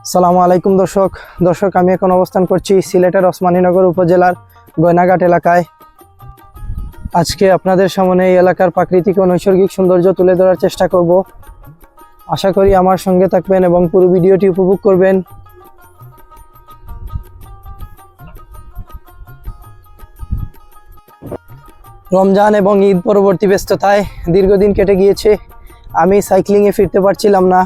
আসসালামু আলাইকুম দর্শক আমি এখন অবস্থান করছি সিলেটের ওসমানীনগর উপজেলার গয়নাঘাট এলাকায়। আজকে আপনাদের সামনে এই এলাকার প্রাকৃতিক ও নৈসর্গিক সৌন্দর্য তুলে ধরার চেষ্টা করব। আশা করি আমার সঙ্গে থাকবেন এবং পুরো ভিডিওটি উপভোগ করবেন। রমজান এবং ঈদ পরবর্তী ব্যস্ততায় দীর্ঘদিন কেটে গিয়েছে, আমি সাইক্লিংয়ে ফিরতে পারছিলাম না।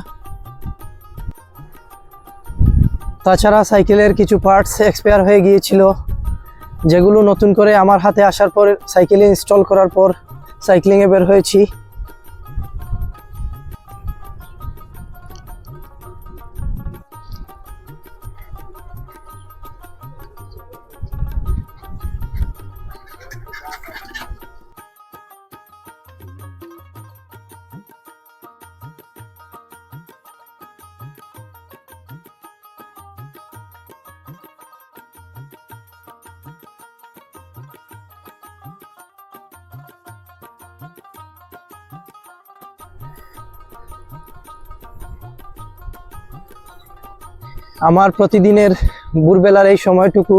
তাছাড়া সাইকেলের কিছু পার্টস এক্সপায়ার হয়ে গিয়েছিল, যেগুলো নতুন করে আমার হাতে আসার পর সাইকেলে ইনস্টল করার পর সাইক্লিংয়ে বের হয়েছি। আমার প্রতিদিনের ভোরবেলার এই সময়টুকু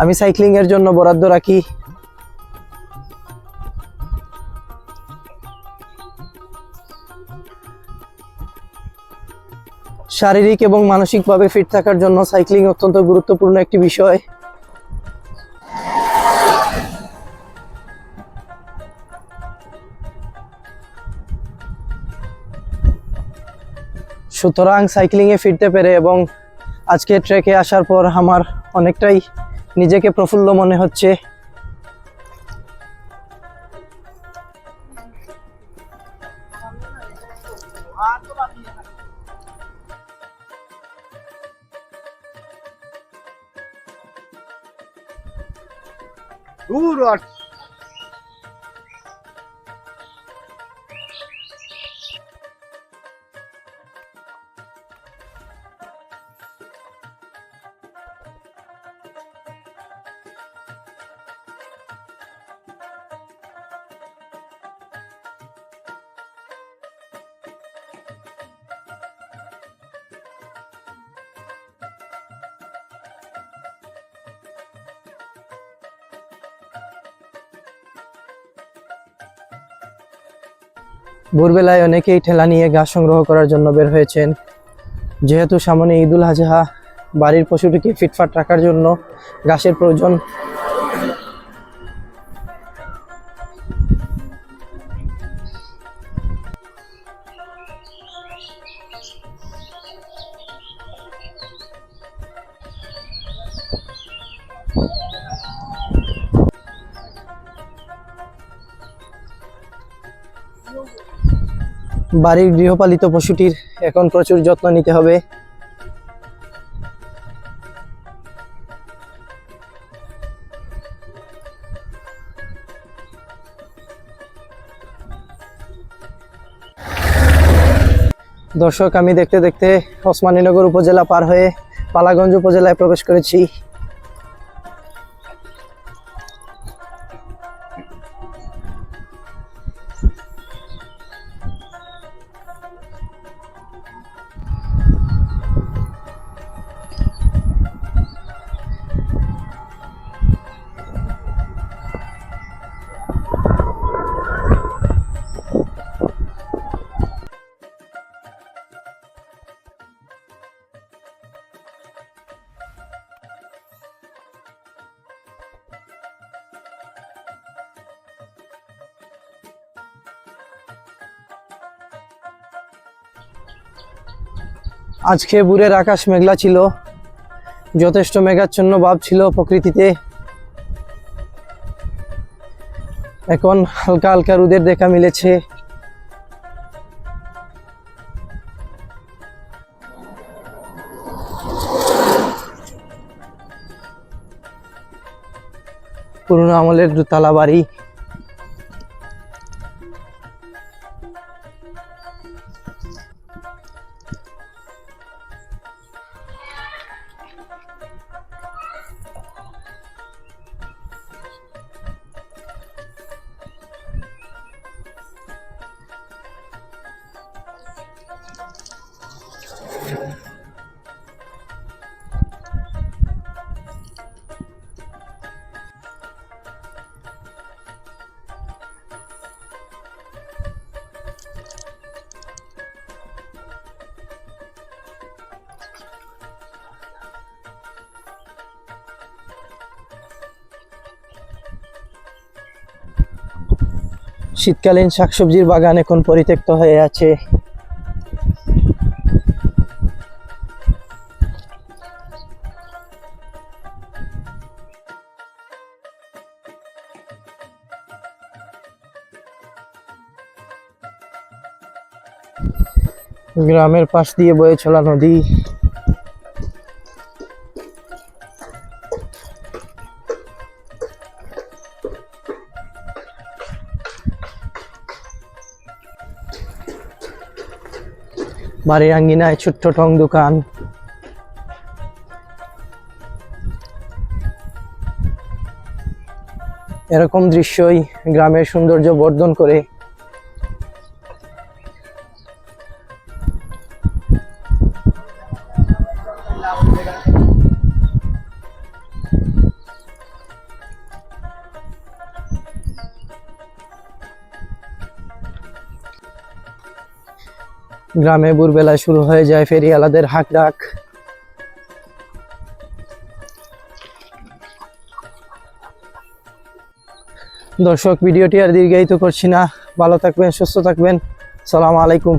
আমি সাইক্লিংয়ের জন্য বরাদ্দ রাখি। শারীরিক এবং মানসিকভাবে ফিট থাকার জন্য সাইক্লিং অত্যন্ত গুরুত্বপূর্ণ একটি বিষয়। সুতরাং সাইক্লিংয়ে ফিরতে পেরে এবং আজকে ট্রেকে আসার পর আমার অনেকটাই নিজেকে প্রফুল্ল মনে হচ্ছে। ভোরবেলায় অনেকেই ঠেলা নিয়ে ঘাস সংগ্রহ করার জন্য বের হয়েছেন। যেহেতু সামনে ঈদুল আজহা, বাড়ির পশুটিকে ফিটফাট রাখার জন্য ঘাসের প্রয়োজন। বাড়ির গৃহপালিত পশুটির এখন প্রচুর যত্ন নিতে হবে। দর্শক, আমি দেখতে দেখতে ওসমানীনগর উপজেলা পার হয়ে পালাগঞ্জ উপজেলায় প্রবেশ করেছি। আজকে ভোরের আকাশ মেঘলা ছিল, যথেষ্ট মেঘাচ্ছন্ন ভাব ছিল প্রকৃতিতে। এখন হালকা হালকা রোদের দেখা মিলেছে। পুরনো আমলের দোতলা বাড়ি। শীতকালীন শাকসবজির বাগান এখন পরিত্যক্ত হয়ে আছে। গ্রামের পাশ দিয়ে বয়ে চলা নদী। বাড়ির আঙ্গিনায় ছোট্ট টং দোকান। এরকম দৃশ্যই গ্রামের সৌন্দর্য বর্ধন করে। গ্রামে ভোরবেলায় শুরু হয়ে যায় ফেরিওয়ালাদের হাঁক ডাক। দর্শক, ভিডিওটি আর দীর্ঘায়িত করছি না। ভালো থাকবেন, সুস্থ থাকবেন। আসসালামু আলাইকুম।